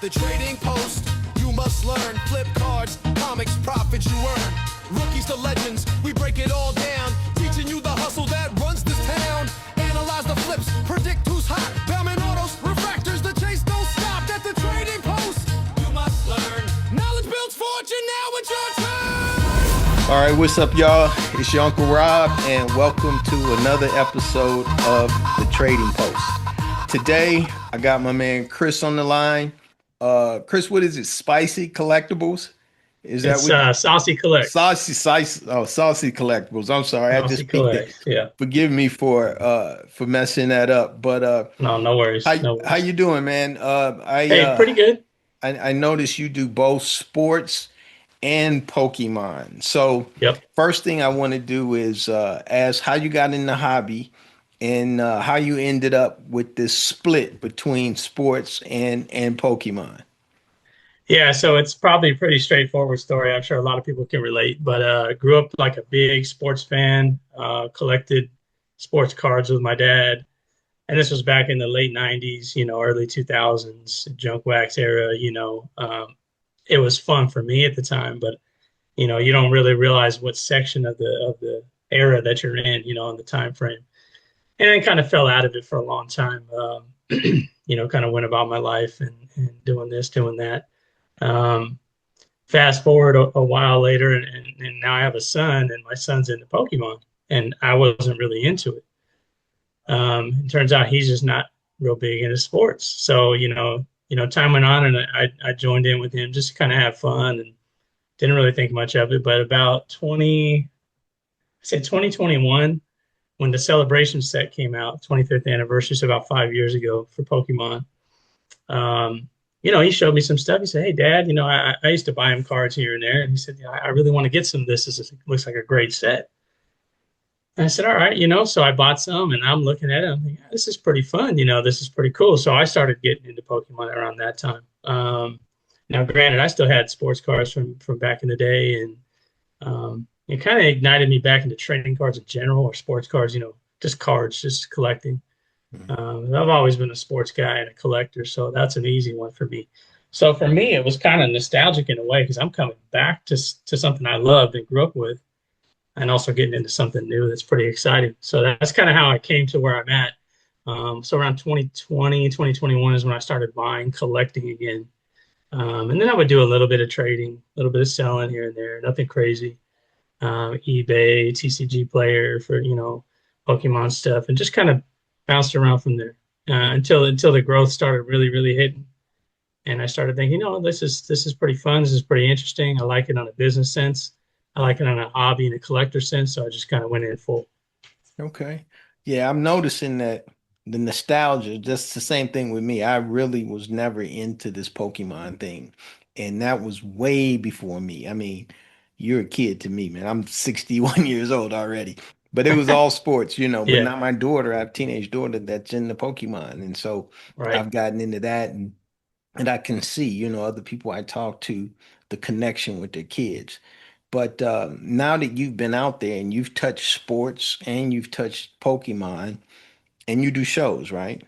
the trading post, you must learn. Flip cards, comics, profits you earn. Rookies to legends, we break it all down. Teaching you the hustle that runs this town. Analyze the flips, predict who's hot. Bowman autos, refractors, the chase don't stop. At the trading post, you must learn. Knowledge builds fortune, now it's your turn. All right, what's up, y'all? It's your Uncle Rob, and welcome to another episode of The Trading Post. Today, I got my man Chris on the line. Chris, what is it? Spicy Collectibles? Is that what? Saucey Collects. Saucey Collectibles. I'm sorry, I just peeked Collects. that. Yeah. Forgive me for messing that up. But No worries. how you doing, man? Pretty good. I noticed you do both sports and Pokemon. So Yep. first thing I want to do is ask how you got in the hobby and how you ended up with this split between sports and Pokemon. Yeah, so it's probably a pretty straightforward story. I'm sure a lot of people can relate, but grew up like a big sports fan, collected sports cards with my dad. And this was back in the late 90s, early 2000s, junk wax era, it was fun for me at the time, but you don't really realize what section of the era that you're in, in the time frame. And I kind of fell out of it for a long time. Kind of went about my life and doing this, doing that. Fast forward a while later, and now I have a son, and my son's into Pokemon, and I wasn't really into it. It turns out he's just not real big into sports. So, time went on, and I joined in with him just to kind of have fun, and didn't really think much of it. But about 2021, when the celebration set came out, 25th anniversary, so about 5 years ago for Pokemon, he showed me some stuff. He said, "Hey, Dad, I used to buy him cards here and there." And he said, "Yeah, I really want to get some of this. It looks like a great set." And I said, "All right, so I bought some, and I'm looking at it. I'm thinking, this is pretty fun. This is pretty cool." So I started getting into Pokemon around that time. Now, granted, I still had sports cards from back in the day, and it kind of ignited me back into trading cards in general, or sports cards, just cards, just collecting. I've always been a sports guy and a collector, so that's an easy one for me. So for me, it was kind of nostalgic in a way, because I'm coming back to something I loved and grew up with, and also getting into something new that's pretty exciting. So that's kind of how I came to where I'm at. So around 2020, 2021 is when I started buying, collecting again. And then I would do a little bit of trading, a little bit of selling here and there, nothing crazy. eBay, TCG player for, Pokemon stuff, and just kind of bounced around from there until the growth started really, really hitting. And I started thinking, this is pretty fun. This is pretty interesting. I like it on a business sense. I like it on a hobby and a collector sense. So I just kind of went in full. Okay. Yeah, I'm noticing that the nostalgia, just the same thing with me. I really was never into this Pokemon thing. And that was way before me. I mean, you're a kid to me, man. I'm 61 years old already. But it was all sports, But Yeah. now my daughter, I have a teenage daughter that's into Pokemon. And so Right. I've gotten into that, and I can see, other people I talk to, the connection with their kids. But now that you've been out there and you've touched sports and you've touched Pokemon and you do shows, right?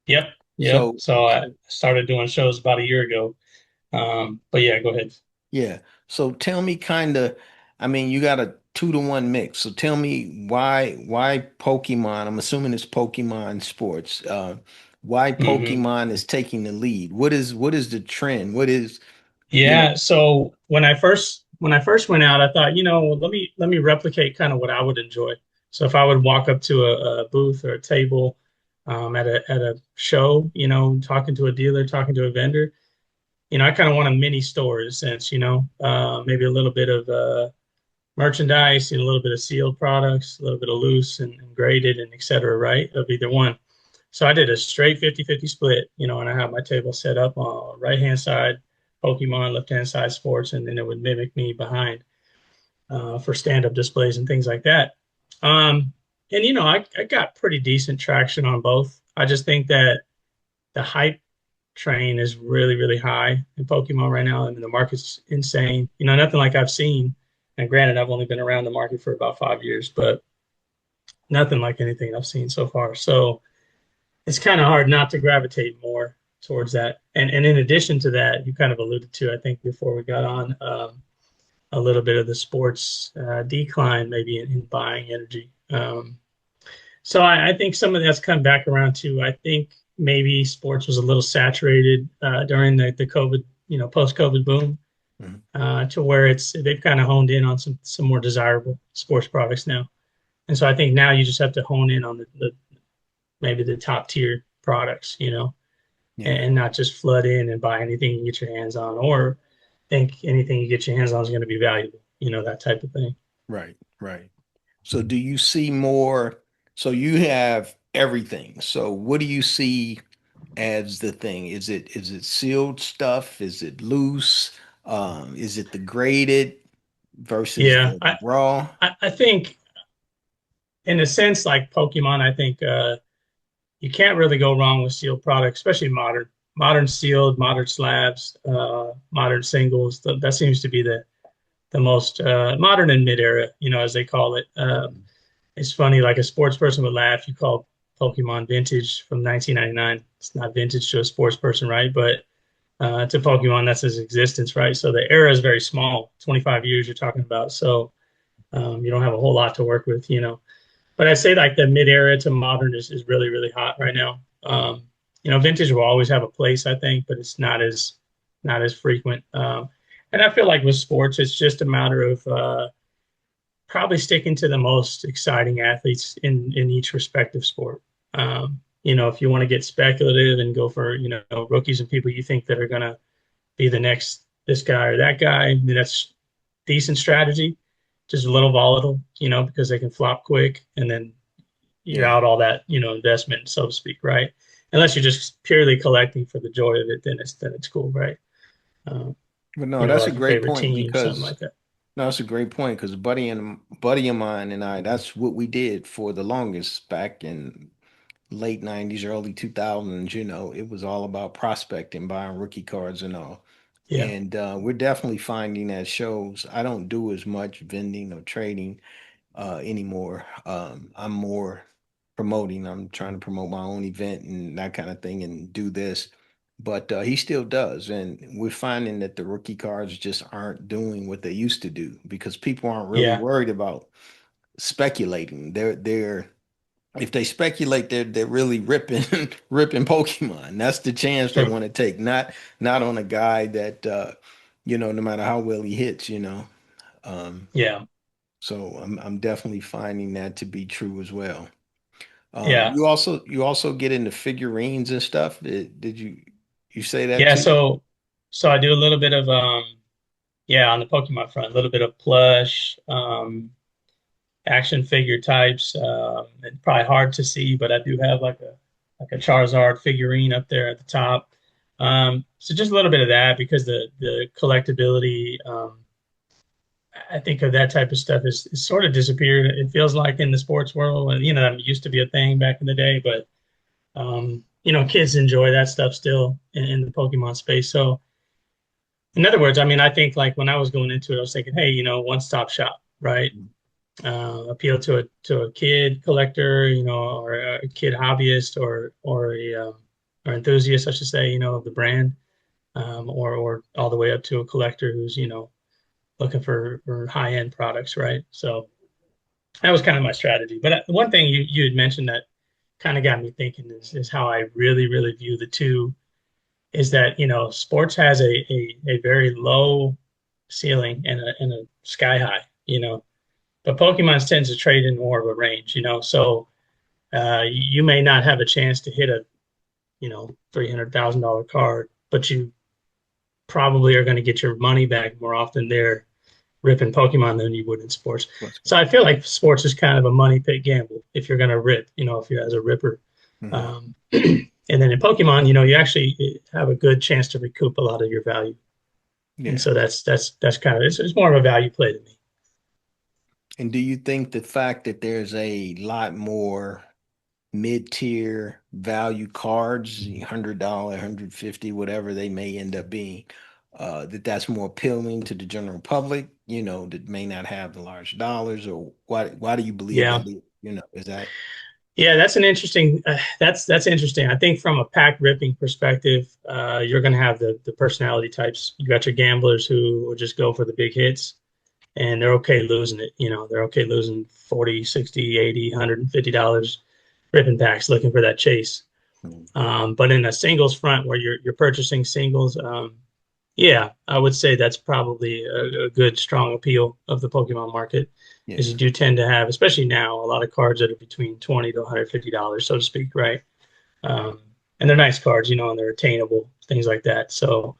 Yep. Yep. So, So I started doing shows about a year ago. But yeah, go ahead. yeah. So tell me I mean, you got a 2-to-1 mix. So tell me why Pokemon, I'm assuming it's Pokemon sports. Why hmm Pokemon is taking the lead. What is the trend? What is, you know, Yeah. So when I first went out, I thought, let me replicate kind of what I would enjoy. So if I would walk up to a booth or a table at a show, talking to a dealer, talking to a vendor, I kind of want a mini store in a sense, maybe a little bit of merchandise, a little bit of sealed products, a little bit of loose and graded and et cetera, right? Of either one. So I did a straight 50-50 split, and I have my table set up on right-hand side, Pokemon, left-hand side sports, and then it would mimic me behind for stand-up displays and things like that. And, I got pretty decent traction on both. I just think that the hype train is really, really high in Pokemon right now. I mean, the market's insane. Nothing like I've seen. And granted, I've only been around the market for about 5 years, but nothing like anything I've seen so far. So it's kind of hard not to gravitate more towards that. And in addition to that, you kind of alluded to, I think, before we got on, a little bit of the sports decline, maybe in buying energy. So I think some of that's come back around too. I think maybe sports was a little saturated during the COVID, post-COVID boom, Mhm. to where they've kind of honed in on some more desirable sports products now. And so I think now you just have to hone in on the maybe the top tier products, Yeah, and not just flood in and buy anything you get your hands on, or think anything you get your hands on is going to be valuable, that type of thing. right, right. So do you see more? So you have everything. So what do you see as the thing? Is it sealed stuff? Is it loose? Is it the graded versus Yeah, the raw? I think in a sense, like Pokemon, I think you can't really go wrong with sealed products, especially modern sealed, modern slabs, modern singles. That seems to be the most modern and mid era, as they call it. It's funny, like a sports person would laugh. You call Pokemon vintage from 1999. It's not vintage to a sports person, right? But to Pokemon, that's its existence, right? So the era is very small. 25 years you're talking about. So you don't have a whole lot to work with, But I say like the mid era to modern is really, really hot right now. Vintage will always have a place, I think, but it's not as frequent. And I feel like with sports, it's just a matter of probably sticking to the most exciting athletes in each respective sport. If you want to get speculative and go for, rookies and people you think that are going to be the next this guy or that guy, I mean, that's decent strategy, just a little volatile, because they can flop quick and then you're Yeah. out all that, investment, so to speak, right? Unless you're just purely collecting for the joy of it, then it's cool, right? Um, But no, that's a like your great favorite point team, something because like that. no, that's a great point because buddy of mine and I, that's what we did for the longest back in late 90s, early 2000s. It was all about prospecting, buying rookie cards and all. Yeah, And we're definitely finding that shows. I don't do as much vending or trading anymore. I'm more promoting. I'm trying to promote my own event and that kind of thing and do this. But he still does. And we're finding that the rookie cards just aren't doing what they used to do because people aren't really yeah, worried about speculating. They're if they speculate, they're really ripping ripping Pokemon. That's the chance they true. want to take, not on a guy that no matter how well he hits. Um, Yeah, so I'm definitely finding that to be true as well. yeah, You also get into figurines and stuff. Did you say that yeah. too? So I do a little bit of yeah, on the Pokemon front, a little bit of plush, action figure types. It's probably hard to see, but I do have like a Charizard figurine up there at the top. So just a little bit of that because the collectability, I think of that type of stuff is sort of disappeared. It feels like in the sports world, and that used to be a thing back in the day, but kids enjoy that stuff still in the Pokemon space. So in other words, I mean, I think like when I was going into it, I was thinking, hey, one-stop shop, right? Appeal to a kid collector, or a kid hobbyist, or a or enthusiast, I should say, of the brand, or all the way up to a collector who's looking for high end products, right? So that was kind of my strategy. But one thing you had mentioned that kind of got me thinking is how I really really view the two is that sports has a very low ceiling and a sky high, but Pokemon tends to trade in more of a range, so you may not have a chance to hit a $300,000 card, but you probably are going to get your money back more often there ripping Pokemon than you would in sports. So I feel like sports is kind of a money pit gamble if you're going to rip, if you're as a ripper. Hmm. And then in Pokemon, you actually have a good chance to recoup a lot of your value. And Yeah. so that's kind of it's more of a value play to me. And do you think the fact that there's a lot more mid-tier value cards, $100, 150, whatever they may end up being, that's more appealing to the general public, that may not have the large dollars, or why do you believe Yeah. that is? Is that Yeah, that's an interesting. That's interesting. I think from a pack ripping perspective, you're going to have the personality types. You got your gamblers who will just go for the big hits, and they're okay losing it. You know, they're okay losing 40, 60, 80, $150 ripping packs looking for that chase. Mm. But in a singles front where you're purchasing singles, yeah, I would say that's probably a good strong appeal of the Pokemon market, is you Yeah. do tend to have, especially now, a lot of cards that are between 20 to $150, so to speak, right? Um, and they're nice cards, you know, and they're attainable, things like that. So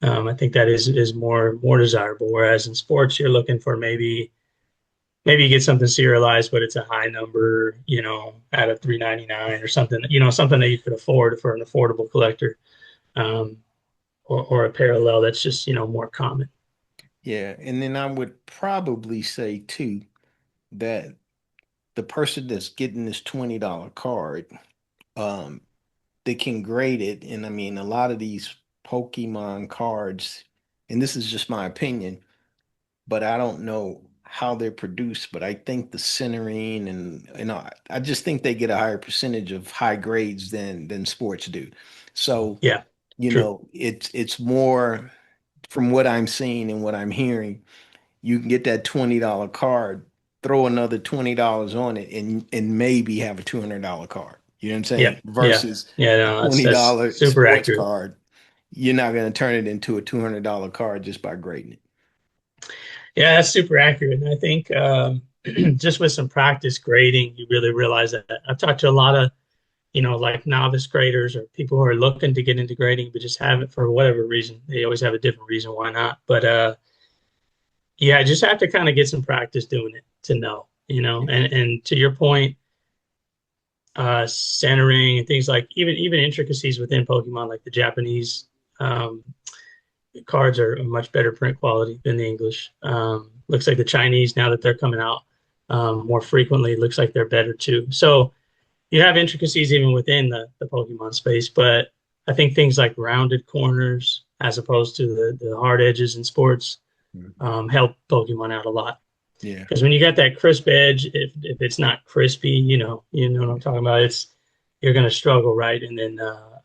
I think that is more desirable. Whereas in sports, you're looking for maybe you get something serialized, but it's a high number, you know, out of 399 or something, you know, something that you could afford for an affordable collector, um, or a parallel that's just, you know, more common. Yeah. And then I would probably say too that the person that's getting this $20 card, um, they can grade it. And I mean, a lot of these Pokemon cards, and this is just my opinion, but I don't know how they're produced. But I think the centering and I just think they get a higher percentage of high grades than sports do. So, Yeah, true. it's more from what I'm seeing and what I'm hearing, you can get that $20 card, throw another $20 on it, and maybe have a $200 card. You know what I'm Yeah, saying? yeah, Versus yeah. a No, that's $20 super sports accurate. card, you're not going to turn it into a $200 card just by grading it. Yeah, that's super accurate. And I think just with some practice grading, you really realize that. I've talked to a lot of, you know, like novice graders or people who are looking to get into grading, but just haven't for whatever reason. They always have a different reason why not. But yeah, just have to kind of get some practice doing it to know, you know. Yeah. And to your point, centering and things like even intricacies within Pokemon, like the Japanese um, cards are much better print quality than the English. Looks like the Chinese, now that they're coming out more frequently, looks like they're better too. So you have intricacies even within the Pokemon space, but I think things like rounded corners as opposed to the hard edges in sports Mhm. help Pokemon out a lot. Yeah. Because when you got that crisp edge, if it's not crispy, you know what I'm talking about. It's you're going to struggle, right? And then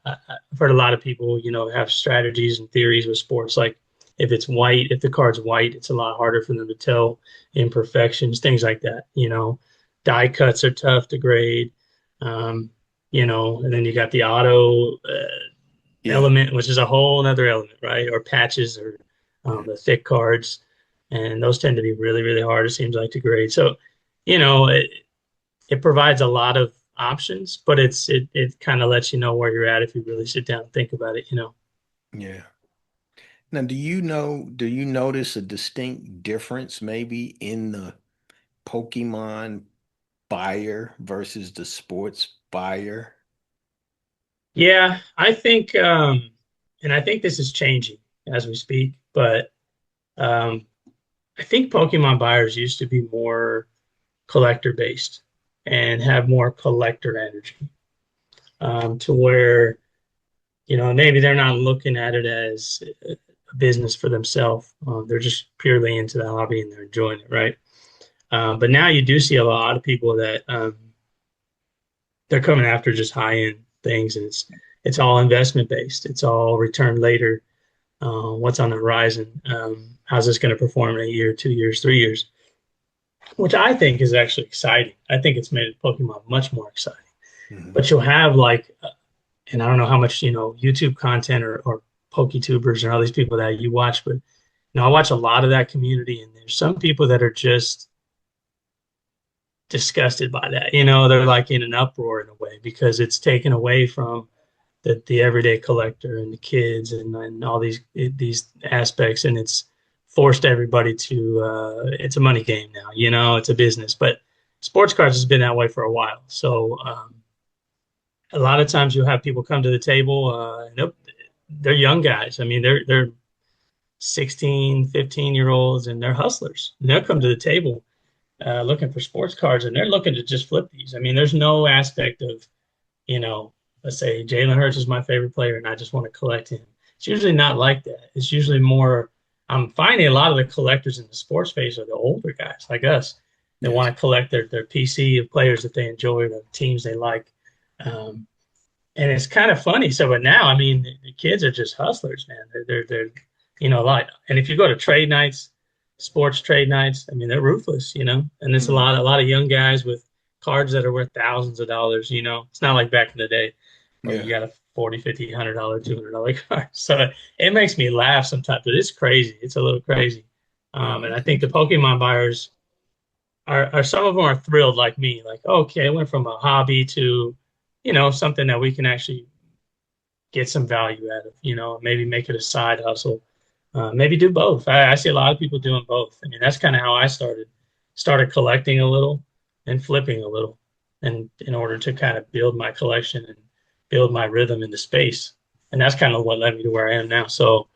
I've heard a lot of people, you know, have strategies and theories with sports. Like if it's white, if the card's white, it's a lot harder for them to tell imperfections, things like that. You know, die cuts are tough to grade. Um, you know, and then you got the auto Yeah. element, which is a whole other element, right? Or patches or Yeah. the thick cards, and those tend to be really, really hard. It seems like to grade. So, you know, it provides a lot of options, but it kind of lets you know where you're at if you really sit down and think about it. You know. Yeah. Now, do you notice a distinct difference maybe in the Pokemon buyer versus the sports buyer? Yeah, and I think this is changing as we speak, but um, I think Pokemon buyers used to be more collector based and have more collector energy, to where, you know, maybe they're not looking at it as a business for themselves. They're just purely into the hobby and they're enjoying it, right? But now you do see a lot of people that they're coming after just high end things, and it's all investment based. It's all return later. What's on the horizon? How's this going to perform in a year, 2 years, 3 years? Which I think is actually exciting. I think it's made Pokemon much more exciting. Mhm. But you'll have like, and I don't know how much, you know, YouTube content or PokeTubers and all these people that you watch, but you know, I watch a lot of that community, and there's some people that are just disgusted by that. You know, they're like in an uproar in a way because it's taken away from the everyday collector and the kids and all these aspects, and it's forced everybody to it's a money game now. You know, it's a business, but sports cards has been that way for a while. So a lot of times you'll have people come to the table, and they're young guys. I mean, they're 16, 15-year olds, and they're hustlers. And they'll come to the table looking for sports cards, and they're looking to just flip these. I mean, there's no aspect of, you know, let's say Jalen Hurts is my favorite player, and I just want to collect him. It's usually not like that. It's usually more. I'm finding a lot of the collectors in the sports space are the older guys like us, They Yes. want to collect their PC of players that they enjoy, the teams they like. Um, and it's kind of funny. So, but now, I mean, the kids are just hustlers, man. They're a lot. And if you go to trade nights, sports trade nights, I mean, they're ruthless, And it's Mm. a lot of young guys with cards that are worth thousands of dollars. It's not like back in the day where you Yeah. got a 40, 50, $100, $200 card. So it makes me laugh sometimes, but it's crazy. It's a little crazy. Yeah. And I Okay. think the Pokemon buyers are some of them are thrilled like me, like, okay, it went from a hobby to, something that we can actually get some value out of, maybe make it a side hustle, maybe do both. I see a lot of people doing both. I mean, that's kind of how I started collecting a little and flipping a little, and in order to kind of build my collection and build my rhythm in the space. And that's kind of what led me to where I am now. So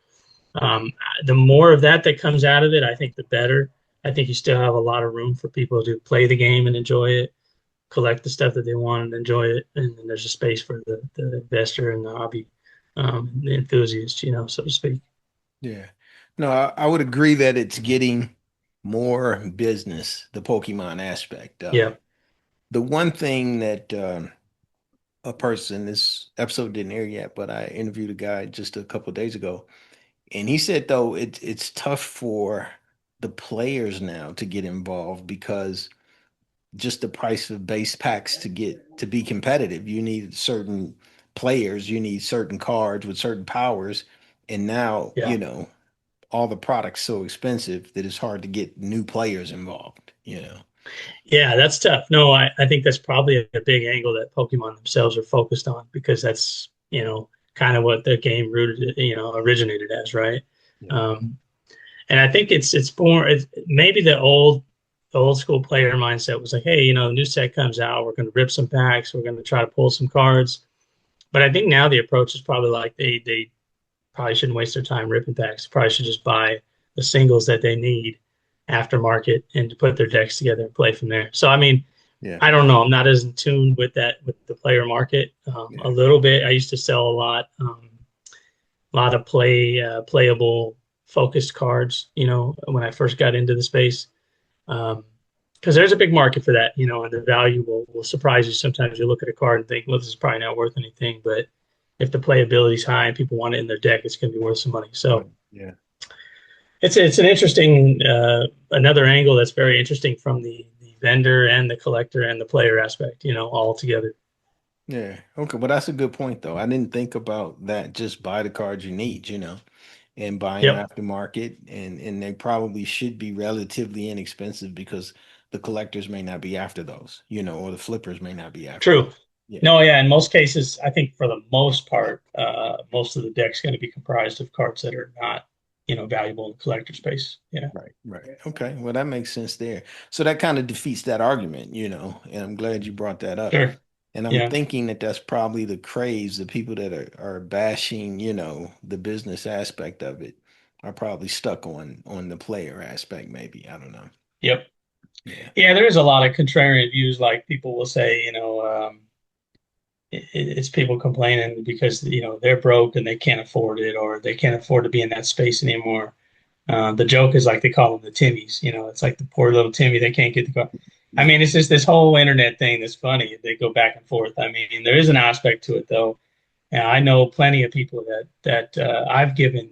um, the more of that comes out of it, I think the better. I think you still have a lot of room for people to play the game and enjoy it, collect the stuff that they want and enjoy it, and then there's a space for the investor and the hobby, the enthusiast, so to speak. Yeah. No, I would agree that it's getting more business, the Pokemon aspect. Yeah, The one thing that a person, this episode didn't air yet, but I interviewed a guy just a couple of days ago, and he said though it's tough for the players now to get involved because just the price of base packs to be competitive, you need certain players, you need certain cards with certain powers, and now, yeah. all the products so expensive that it's hard to get new players involved. Yeah, that's tough. No, I think that's probably a big angle that Pokemon themselves are focused on, because that's, kind of what the game originated as, right? Yeah. Um, and I think it's more, maybe the old school player mindset was like, hey, the new set comes out, we're going to rip some packs, we're going to try to pull some cards. But I think now the approach is probably like they probably shouldn't waste their time ripping packs. Probably should just buy the singles that they need aftermarket and to put their decks together and play from there. So I mean, Yeah. I don't know. I'm not as in tune with the player market. A Yeah. little bit. I used to sell a lot of playable focused cards. When I first got into the space, because there's a big market for that. And the value will surprise you. Sometimes you look at a card and think, well, this is probably not worth anything, but if the playability is high and people want it in their deck, it's going to be worth some money. Right. So Yeah. it's an interesting another angle that's very interesting from the vendor and the collector and the player aspect, all together. Yeah. Okay. Well, that's a good point, though. I didn't think about that. Just buy the cards you need, and buy them Yep, aftermarket, and they probably should be relatively inexpensive because the collectors may not be after those, or the flippers may not be after true. those. Yeah. No, yeah, in most cases, I think for the most part, most of the deck's going to be comprised of cards that are not, valuable in the collector space. Yeah, Right. Right. Okay. Well, that makes sense there. So that kind of defeats that argument, and I'm glad you brought that up. sure. And I'm Yeah, thinking that that's probably the craze. The people that are bashing, the business aspect of it are probably stuck on the player aspect, maybe. I don't know. yep. Yeah. Yeah, there is a lot of contrarian views. Like people will say, it's people complaining because they're broke and they can't afford it, or they can't afford to be in that space anymore. The joke is like they call them the Timmies. It's like the poor little Timmy they can't get the car. I Yeah. mean, it's just this whole internet thing that's funny. They go back and forth. I mean, there is an aspect to it though, and I know plenty of people that I've given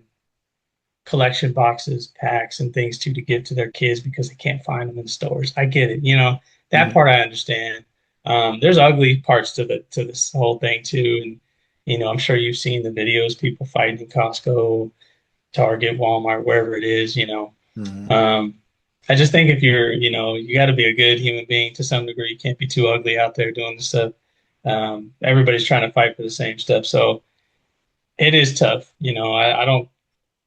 collection boxes, packs, and things to give to their kids because they can't find them in stores. I get it. That Mhm. part I understand. There's ugly parts to this whole thing too, and I'm sure you've seen the videos, people fighting in Costco, Target, Walmart, wherever it is. Mhm. Um, I just think if you got to be a good human being to some degree. You can't be too ugly out there doing this stuff. Everybody's trying to fight for the same stuff, so it is tough. I don't.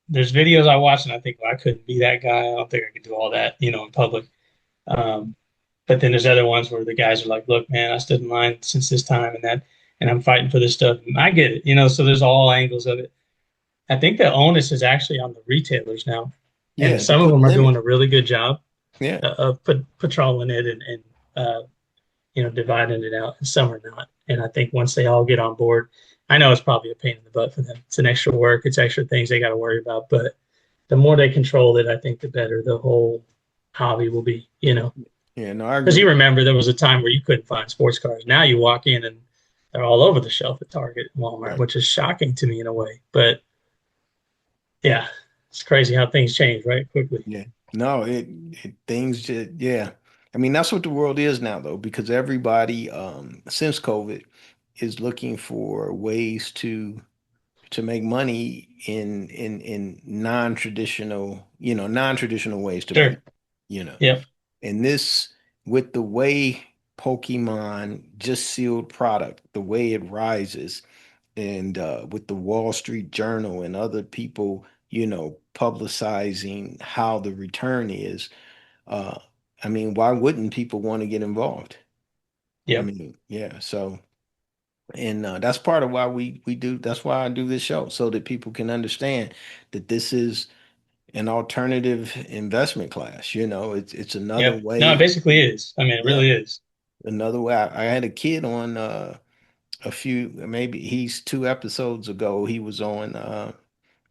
There's videos I watch and I think, well, I couldn't be that guy. I don't think I could do all that, in public. Um, but then there's other ones where the guys are like, look, man, I stood in line since this time and I'm fighting for this stuff. And I get it. So there's all angles of it. I think the onus is actually on the retailers now, and Yeah, to some of put them are doing limit. a really good job Yeah. of patrolling it and dividing it out, and some are not. And I think once they all get on board, I know it's probably a pain in the butt for them. It's an extra work, it's extra things they got to worry about. But the more they control it, I think the better the whole hobby will be. Yeah, no, I Because you agree. remember there was a time where you couldn't find sports cars. Now you walk in and they're all over the shelf at Target and Walmart, Right. which is shocking to me in a way. But yeah, it's crazy how things change right quickly. Yeah. No, it things just yeah. I mean, that's what the world is now though, because everybody since COVID is looking for ways to make money in non-traditional, non-traditional ways to make, Sure. money, you know. Yep. And this with the way Pokemon just sealed product, the way it rises, and with the Wall Street Journal and other people, publicizing how the return is, uh, I mean, why wouldn't people want to get involved? I Yep. mean, yeah. So, and that's part of why we do. That's why I do this show so that people can understand that this is an alternative investment class. It's another Yep. No, it way. basically is. I mean, it Yeah, really is. another way. I had a kid on a few, maybe he's 2 episodes ago. He was on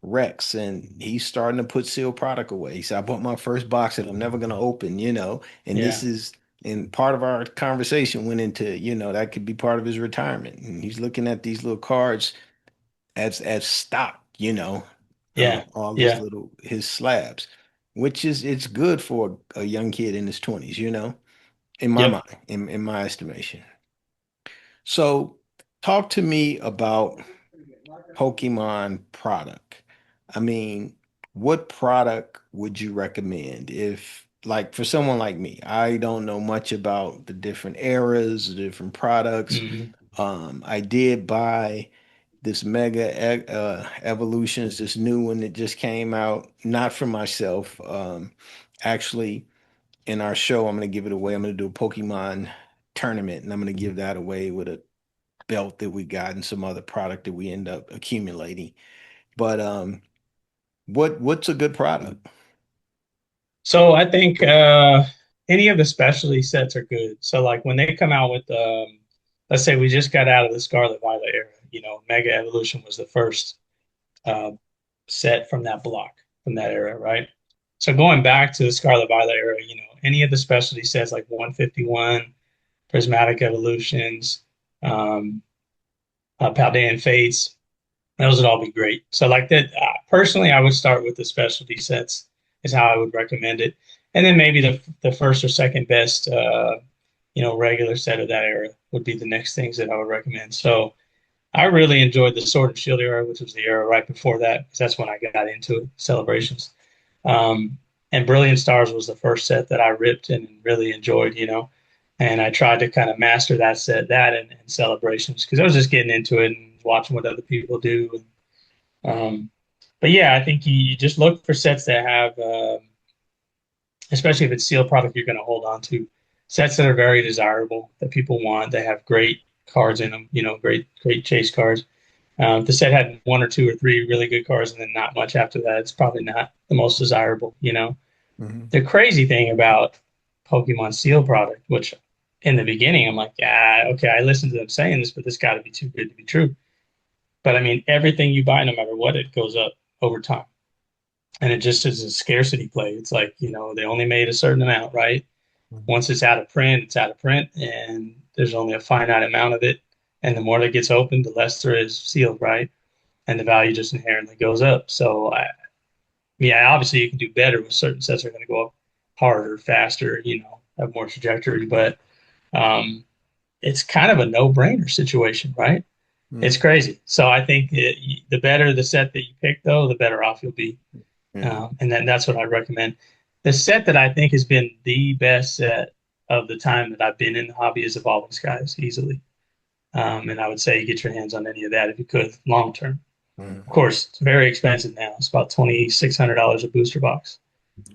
Rex, and he's starting to put sealed product away. He said, I bought my first box that I'm never going to open. And this Yeah. is, and part of our conversation went into, that could be part of his retirement. And he's looking at these little cards as stock, Yeah. all Yeah. his slabs, which is, it's good for a young kid in his 20s, in my Yep. mind, in my estimation. So talk to me about Pokemon product. I mean, what product would you recommend if, like, for someone like me, I don't know much about the different eras, the different products. Hmm. I did buy this Evolutions, this new one that just came out, not for myself. Actually, in our show, I'm going to give it away. I'm going to do a Pokemon tournament, and I'm going to give that away with a belt that we got and some other product that we end up accumulating. But what's a good product? So I think any of the specialty sets are good. So like when they come out with, let's say we just got out of the Scarlet Violet era, Mega Evolution was the first uh, set from that block, from that era, right? So going back to the Scarlet Violet era, any of the specialty sets like 151, Prismatic Evolutions, um, Paldean Fates, those would all be great. So like that, personally, I would start with the specialty sets is how I would recommend it. And then maybe the first or second best, regular set of that era would be the next things that I would recommend. So I really enjoyed the Sword and Shield era, which was the era right before that, because that's when I got into it, celebrations. Um, and Brilliant Stars was the first set that I ripped and really enjoyed. And I tried to kind of master that set, that and celebrations, because I was just getting into it and watching what other people do. Um, but yeah, I think you just look for sets that have, especially if it's sealed product you're going to hold on to, sets that are very desirable that people want. They have great cards in them, great chase cards. If the set had one or two or three really good cards and then not much after that, it's probably not the most desirable. Mhm. The crazy thing about Pokemon Seal product, which in the beginning I'm like, yeah, okay, I listened to them saying this, but this got to be too good to be true. But I mean, everything you buy, no matter what, it goes up over time. And it just is a scarcity play. It's like, they only made a certain amount, right? Mhm. Once it's out of print, it's out of print, and there's only a finite amount of it. And the more that gets opened, the less there is sealed, right? And the value just inherently goes up. So, yeah, obviously you can do better with certain sets are going to go up harder, faster, have more trajectory, but um, it's kind of a no-brainer situation, right? It's Mhm. crazy. So I think the better the set that you pick, though, the better off you'll be. Yeah. And then that's what I recommend. The set that I think has been the best set of the time that I've been in the hobby is Evolving Skies, easily. And I would say you get your hands on any of that if you could, long term. Of Mhm. course, it's very expensive now. It's about $2,600 a booster box.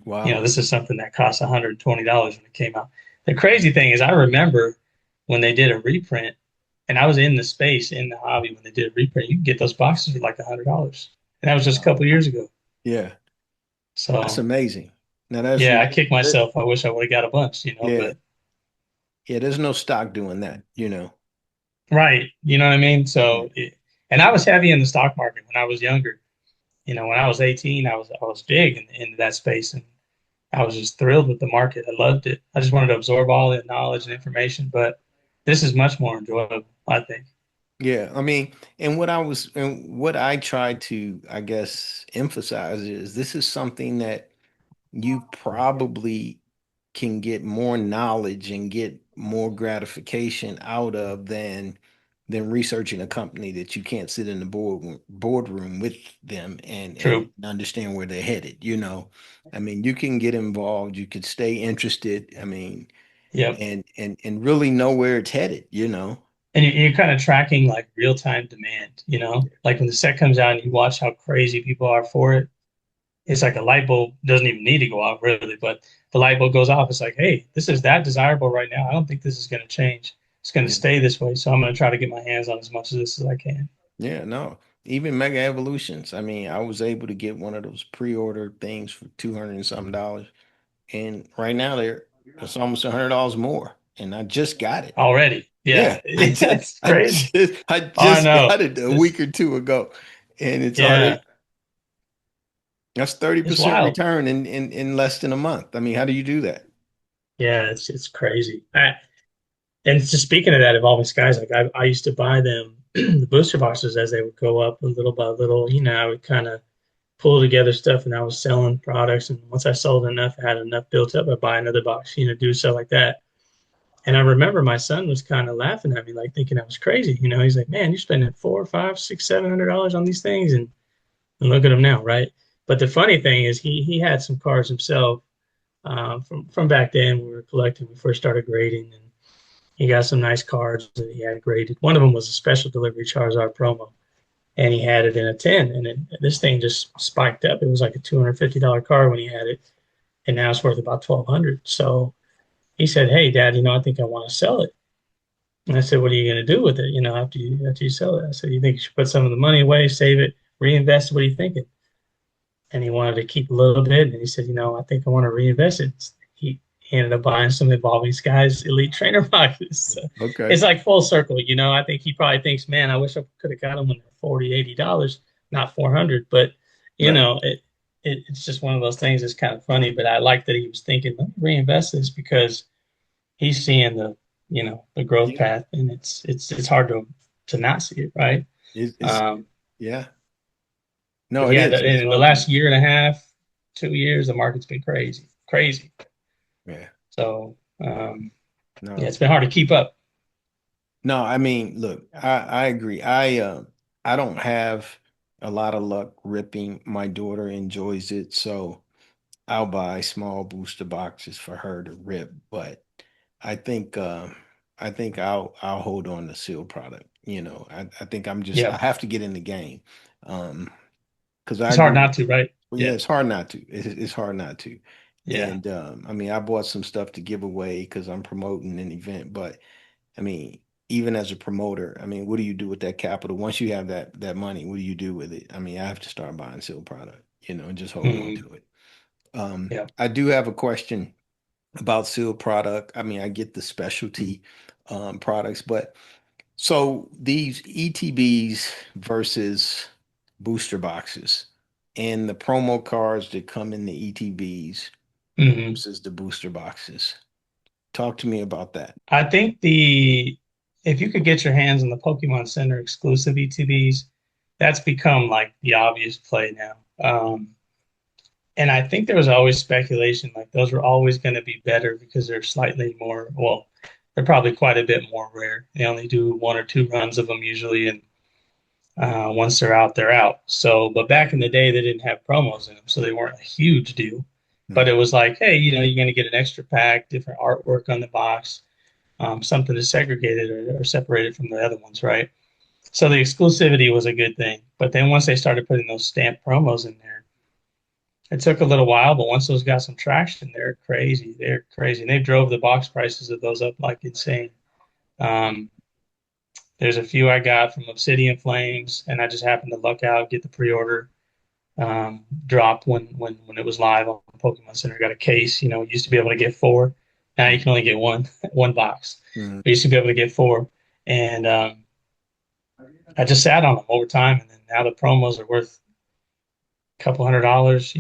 Wow. This is something that cost $120 when it came out. The crazy thing is, I remember when they did a reprint, and I was in the space in the hobby when they did a reprint. You could get those boxes for like $100, and that was just a Wow. couple years ago. Yeah. That's So amazing. Now that's yeah, I kicked that, myself. I wish I would have got a bunch. yeah. But Yeah, there's no stock doing that. right, you know what I mean. Yeah. And I was heavy in the stock market when I was younger. When I was 18, I was big into that space, and I was just thrilled with the market. I loved it. I just wanted to absorb all the knowledge and information, but this is much more enjoyable, I think. Yeah, I mean, and what I try to, I guess, emphasize is this is something that you probably can get more knowledge and get more gratification out of than researching a company that you can't sit in the boardroom with them and True. understand where they're headed, you know. I mean, you can get involved, you could stay interested, I mean, Yep. and really know where it's headed, you know. And you're kind of tracking like real time demand, like when the set comes out and you watch how crazy people are for it. It's like a light bulb doesn't even need to go off really, but the light bulb goes off. It's like, hey, this is that desirable right now. I don't think this is going to change. It's going to Yeah. stay this way. So I'm going to try to get my hands on as much of this as I can. Yeah, no. Even Mega Evolutions. I mean, I was able to get one of those pre-order things for 200 and something dollars. And right now it's almost $100 more. And I just got it. Already. Yeah. Yeah, That's crazy. I Oh, I just know. got it a It's, week or two ago. And it's already yeah, that's it's 30% wild. return in less than a month. I mean, how do you do that? Yeah, it's crazy. And just speaking of that, evolving skies, like I used to buy them, the booster boxes as they would go up little by little. I would kind of pull together stuff and I was selling products. And once I sold enough, I had enough built up, I'd buy another box, do stuff like that. And I remember my son was kind of laughing at me, like thinking I was crazy. He's like, man, you're spending four, five, six, $700 on these things. And look at him now, right? But the funny thing is he had some cards himself from back then. We were collecting, we first started grading, and he got some nice cards that he had graded. One of them was a special delivery Charizard promo, and he had it in a 10. And this thing just spiked up. It was like a $250 card when he had it, and now it's worth about 1,200. So he said, "Hey, Dad, I think I want to sell it." And I said, "What are you going to do with it? After you sell it?" I said, "You think you should put some of the money away, save it, reinvest? What are you thinking?" And he wanted to keep a little bit, and he said, "I think I want to reinvest it." He ended up buying some Evolving Skies Elite Trainer boxes. So Okay. it's like full circle. I think he probably thinks, man, I wish I could have got them when they're 40, $80, not 400. But, Right. it's just one of those things that's kind of funny. But I like that he was thinking, let me reinvest this because he's seeing the growth Yeah. path, and it's hard to not see it, right? It's Um, yeah. No, but it yeah, is. It's in the hard to last year and a half, 2 years, the market's been crazy, crazy. yeah. So yeah, No. it's been hard to keep up. No, I mean, look, I agree. I don't have a lot of luck ripping. My daughter enjoys it, so I'll buy small booster boxes for her to rip. But I think I think I'll hold on to seal product. You know, I think I Yeah, have to get in the game. Um, because I it's hard agree not with to, right? well, yeah, Yeah, it's hard not to. It's hard not to. yeah, And I mean, I bought some stuff to give away because I'm promoting an event, but I mean, even as a promoter, I mean, what do you do with that capital? Once you have that money, what do you do with it? I mean, I have to start buying sealed product, and just hold on hmm to it. yeah. I do have a question about sealed product. I mean, I get the specialty products, but so these ETBs versus booster boxes and the promo cards that come in the ETBs hmm versus the booster boxes. Talk to me about that. I think the if you could get your hands on the Pokemon Center exclusive ETBs, that's become like the obvious play now. And I think there was always speculation like those were always going to be better because they're slightly more, well, they're probably quite a bit more rare. They only do one or two runs of them usually, and once they're out, they're out. So, but back in the day, they didn't have promos in them, so they weren't a huge deal. But Hmm. it was like, hey, you're going to get an extra pack, different artwork on the box, something to segregate it or separate it from the other ones, right? So the exclusivity was a good thing. But then once they started putting those stamped promos in there, it took a little while, but once those got some traction, they're crazy. They're crazy. And they drove the box prices of those up like insane. Um, there's a few I got from Obsidian Flames, and I just happened to luck out, get the pre-order drop when it was live on Pokemon Center. Got a case. You used to be able to get four. Now you can only get one one box. Hmm. We used to be able to get four, and I just sat on them over time, and then now the promos are worth couple $100,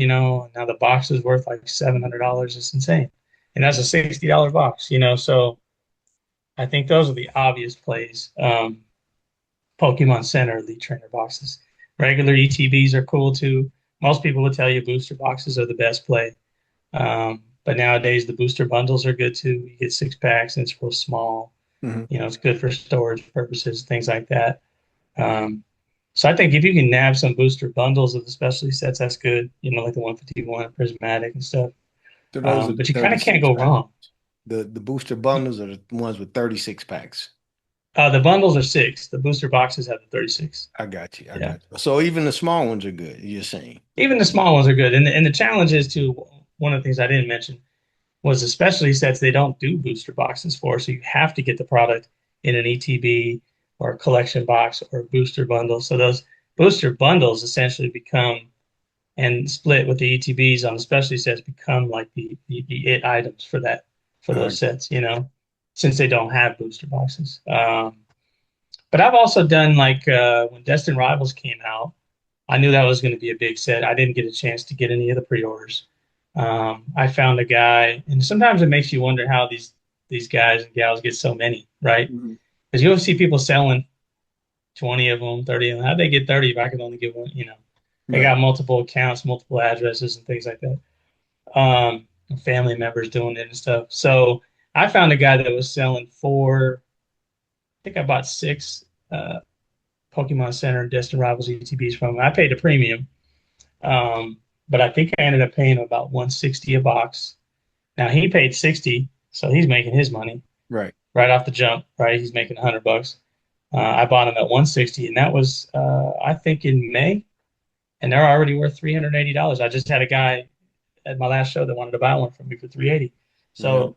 now the box is worth like $700. It's insane. And that's a $60 box, so I think those are the obvious plays. Pokemon Center Elite Trainer boxes. Regular ETBs are cool too. Most people would tell you booster boxes are the best play. But nowadays the booster bundles are good too. You get 6 packs and it's real small. Mhm. It's good for storage purposes, things like that. Um, so I think if you can nab some booster bundles of the specialty sets, that's good. Like the 151 prismatic and stuff. So those are the But you kind of can't 36 go packs. wrong. The booster bundles are the ones with 36 packs. The bundles are 6. The booster boxes have the 36. I got you. I Yeah. got you. So even the small ones are good, you're saying. Even the small ones are good. And the challenge is too, one of the things I didn't mention was the specialty sets they don't do booster boxes for. So you have to get the product in an ETB or a collection box or a booster bundle. So those booster bundles essentially become and split with the ETBs on the specialty sets become like the it items for I those sets, since they don't have booster boxes. But I've also done like when Destined Rivals came out, I knew that was going to be a big set. I didn't get a chance to get any of the pre-orders. I found a guy, and sometimes it makes you wonder how these guys and gals get so many, right? Mhm. Because you'll see people selling 20 of them, 30 of them. How'd they get 30 if I could only get one? They Right. got multiple accounts, multiple addresses, and things like that. Family members doing it and stuff. So I found a guy that was selling I think I bought 6 Pokemon Center Destined Rivals ETBs from him. I paid a premium, but I think I ended up paying him about 160 a box. Now he paid 60, so he's making his money Right. right off the jump, right? He's making $100. I bought him at 160, and that was I think in May, and they're already worth $380. I just had a guy at my last show that wanted to buy one from me for 380. Yeah. So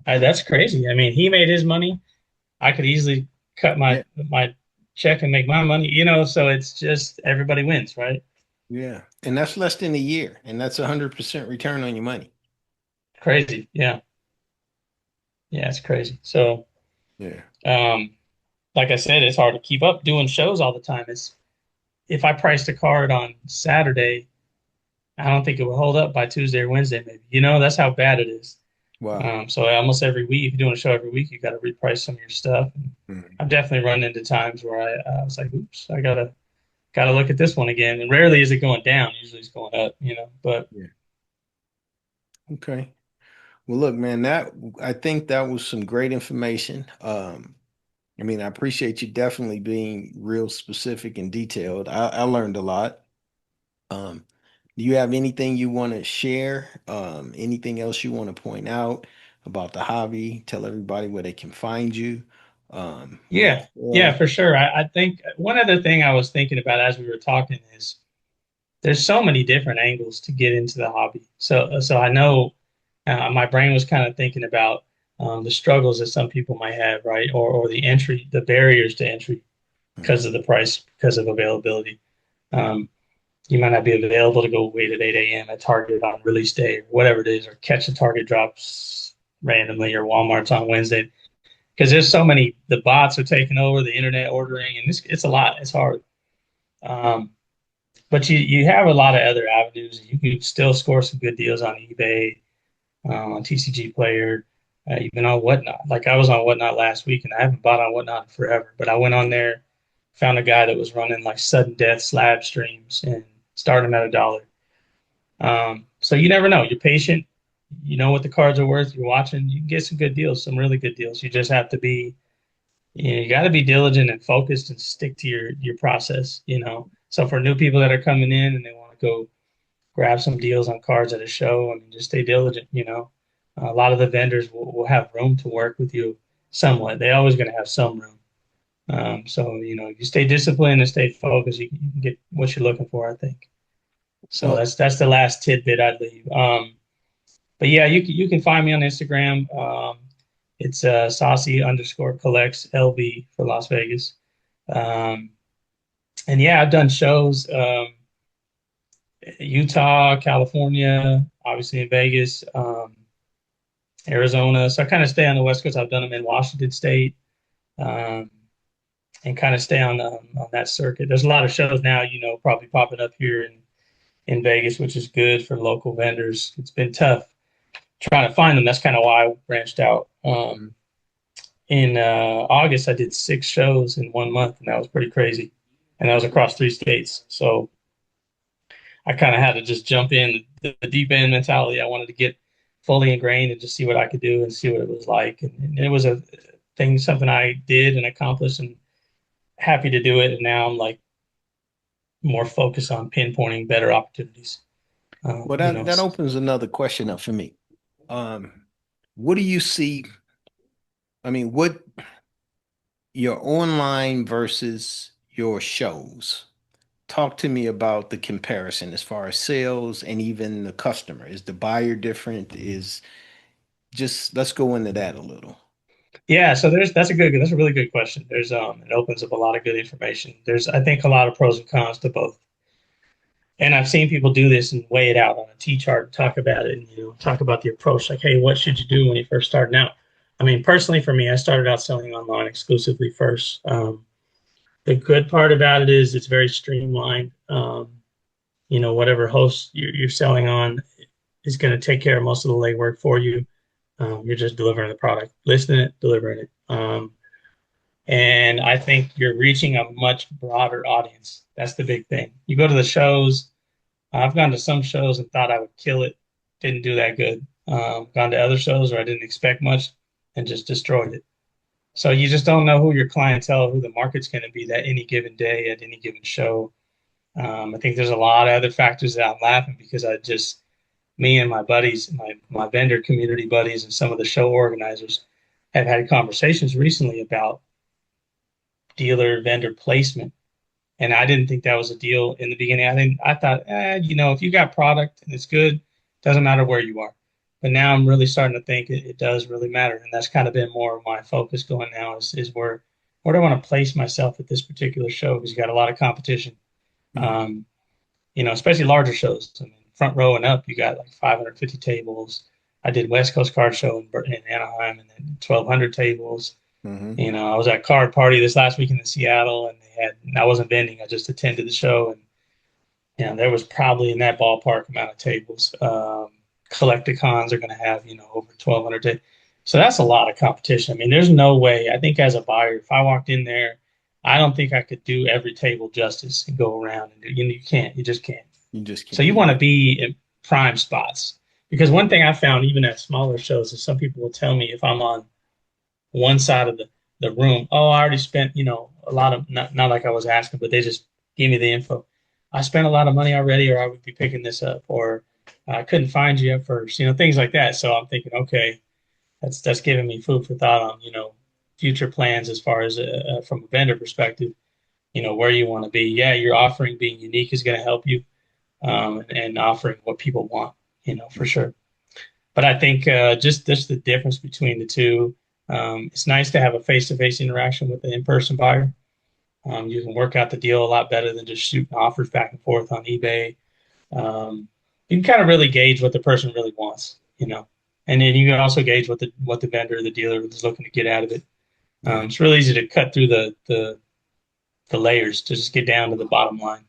that's crazy. I mean, he made his money. I could easily cut Yeah. my check and make my money, so it's just everybody wins, right? Yeah. And that's less than a year. And that's 100% return on your money. Crazy. Yeah. Yeah, it's crazy. So, Yeah. um, like I said, it's hard to keep up doing shows all the time. It's if I priced a card on Saturday, I don't think it will hold up by Tuesday or Wednesday, maybe. That's how bad it is. Wow. So almost every week, if you're doing a show every week, you got to reprice some of your stuff. And Mhm. I've definitely run into times where I was like, "Oops, I gotta look at this one again." And rarely is it going down; usually it's going up. But Yeah. Okay. Well, look, man, I think that was some great information. I mean, I appreciate you definitely being real specific and detailed. I learned a lot. Um, do you have anything you want to share? Anything else you want to point out about the hobby? Tell everybody where they can find you. yeah, yeah, Well, for sure. I think one other thing I was thinking about as we were talking is there's so many different angles to get into the hobby. So I know my brain was kind of thinking about the struggles that some people might have, right? Or the barriers to entry because of the price, because of availability. Um, you might not be available to go wait at 8 a.m. at Target on release day or whatever it is, or catch the Target drops randomly or Walmart's on Wednesday. Because there's so many, the bots are taking over the internet ordering, and it's a lot. It's hard. Um, but you have a lot of other avenues. You can still score some good deals on eBay, on TCG Player, even on Whatnot. Like I was on Whatnot last week, and I haven't bought on Whatnot in forever. But I went on there, found a guy that was running like sudden death slab streams, and started him at $1. So you never know. You're patient. You know what the cards are worth. You're watching. You can get some good deals, some really good deals. You just have to be, you got to be diligent and focused and stick to your process. So for new people that are coming in and they want to go grab some deals on cards at a show, I mean, just stay diligent. A lot of the vendors will have room to work with you somewhat. They're always going to have some room. So you stay disciplined and stay focused, you can get what you're looking for, I think. So well, that's the last tidbit I'd leave. But yeah, you can find me on Instagram. It's Saucey_collects LV for Las Vegas. Um, and yeah, I've done shows Utah, California, obviously in Vegas, Arizona. So I kind of stay on the West Coast. I've done them in Washington State, um, and kind of stay on that circuit. There's a lot of shows now, probably popping up here in Vegas, which is good for local vendors. It's been tough trying to find them. That's kind of why I branched out. In August, I did 6 shows in 1 month, and that was pretty crazy. And that was across 3 states. So I kind of had to just jump in the deep end mentality. I wanted to get fully ingrained and just see what I could do and see what it was like. And it was a thing, something I did and accomplished, and happy to do it. And now I'm like more focused on pinpointing better opportunities. Well, You that know, that opens another question up for me. What do you see? I mean, what your online versus your shows? Talk to me about the comparison as far as sales and even the customer. Is the buyer different? Is just let's go into that a little. yeah. So that's a really good question. It opens up a lot of good information. There's I think a lot of pros and cons to both. And I've seen people do this and weigh it out on a T chart and talk about it and talk about the approach. Like, hey, what should you do when you're first starting out? I mean, personally, for me, I started out selling online exclusively first. The good part about it is it's very streamlined. Whatever host you're selling on is going to take care of most of the legwork for you. You're just delivering the product, listing it, delivering it. And I think you're reaching a much broader audience. That's the big thing. You go to the shows. I've gone to some shows and thought I would kill it, didn't do that good. Gone to other shows where I didn't expect much and just destroyed it. So you just don't know who your clientele, who the market's going to be that any given day at any given show. I think there's a lot of other factors that I'm laughing because me and my buddies, my vendor community buddies, and some of the show organizers have had conversations recently about dealer vendor placement. And I didn't think that was a deal in the beginning. I thought, if you got product and it's good, doesn't matter where you are. But now I'm really starting to think it does really matter. And that's kind of been more of my focus going now is where do I want to place myself at this particular show? Because you got a lot of competition. Mhm. Especially larger shows. I mean, front row and up, you got like 550 tables. I did West Coast Card Show in Anaheim, and then 1,200 tables. Mhm. I was at Card Party this last weekend in Seattle, and I wasn't vending. I just attended the show, and there was probably in that ballpark amount of tables. Collecticons are going to have over 1,200 tables. So that's a lot of competition. I mean, there's no way. I think as a buyer, if I walked in there, I don't think I could do every table justice and go around and do. You can't. You just can't. You just So can't. you want to be in prime spots because one thing I found even at smaller shows is some people will tell me if I'm on one side of the room, oh, I already spent, a lot of not like I was asking, but they just gave me the info. I spent a lot of money already, or I would be picking this up, or I couldn't find you at first, things like that. So I'm thinking, okay, that's giving me food for thought on, future plans as far as from a vendor perspective, where you want to be. Yeah, your offering being unique is going to help you, and offering what people want, for sure. But I think just the difference between the two. It's nice to have a face-to-face interaction with the in-person buyer. You can work out the deal a lot better than just shooting offers back and forth on eBay. You can kind of really gauge what the person really wants, and then you can also gauge what the vendor, the dealer is looking to get out of it. Yeah. It's really easy to cut through the layers to just get down to the bottom line.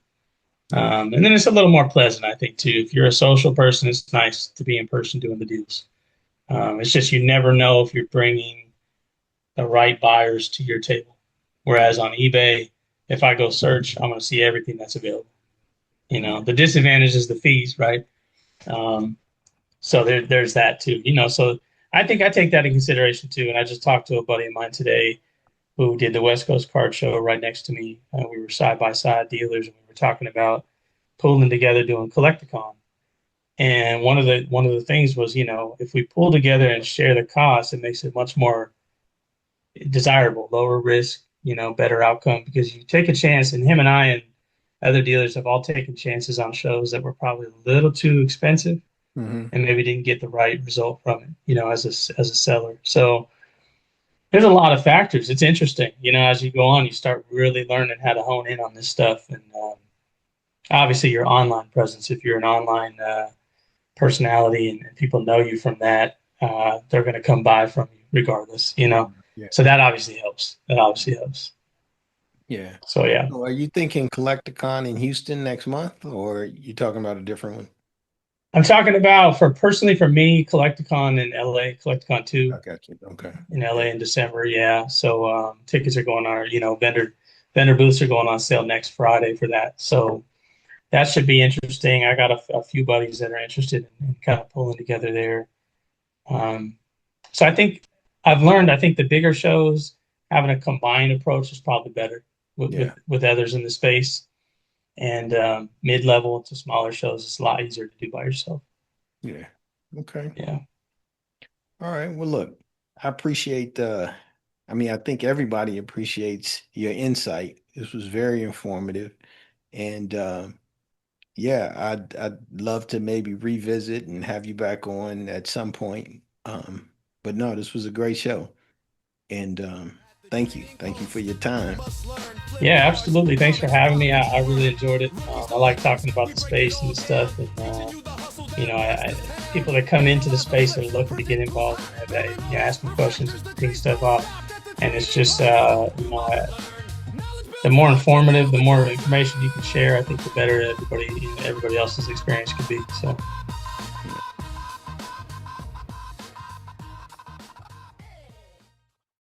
Yeah. And then it's a little more pleasant, I think, too. If you're a social person, it's nice to be in person doing the deals. It's just you never know if you're bringing the right buyers to your table. Whereas on eBay, if I go search, I'm going to see everything that's available. Yeah. The disadvantage is the fees, right? So there's that too. So I think I take that in consideration too. And I just talked to a buddy of mine today who did the West Coast Card Show right next to me. We were side by side dealers, and we were talking about pulling together doing Collecticon. And one of the things was, if we pull together and share the cost, it makes it much more desirable, lower risk, better outcome because you take a chance. And him and I and other dealers have all taken chances on shows that were probably a little too expensive Mhm. and maybe didn't get the right result from it, as a seller. So there's a lot of factors. It's interesting, as you go on, you start really learning how to hone in on this stuff. And obviously, your online presence, if you're an online personality and people know you from that, they're going to come by from you regardless. Yeah. So that obviously helps. That obviously helps. Yeah. So yeah, So are you thinking Collecticon in Houston next month, or you talking about a different one? I'm talking about personally for me, Collecticon in LA, Collecticon 2 I got you. Okay. in LA Yeah. in December. Yeah. So tickets are going on, vendor booths are going on sale next Friday for that. So that should be interesting. I got a few buddies that are interested in kind of pulling together there. Um, so I think I think the bigger shows having a combined approach is probably better Yeah. with others in the space. And mid-level to smaller shows, it's a lot easier to do by yourself. Yeah. Okay. Yeah. All right. Well, look, I appreciate I mean, I think everybody appreciates your insight. This was very informative. And yeah, I'd love to maybe revisit and have you back on at some point. But no, this was a great show. And thank you. Thank you for your time. Yeah, absolutely. Thanks for having me. I really enjoyed it. I like talking about the space and stuff. And, people that come into the space that are looking to get involved and ask me questions and bring stuff up. And it's just, the more informative, the more information you can share, I think the better everybody else's experience can be. So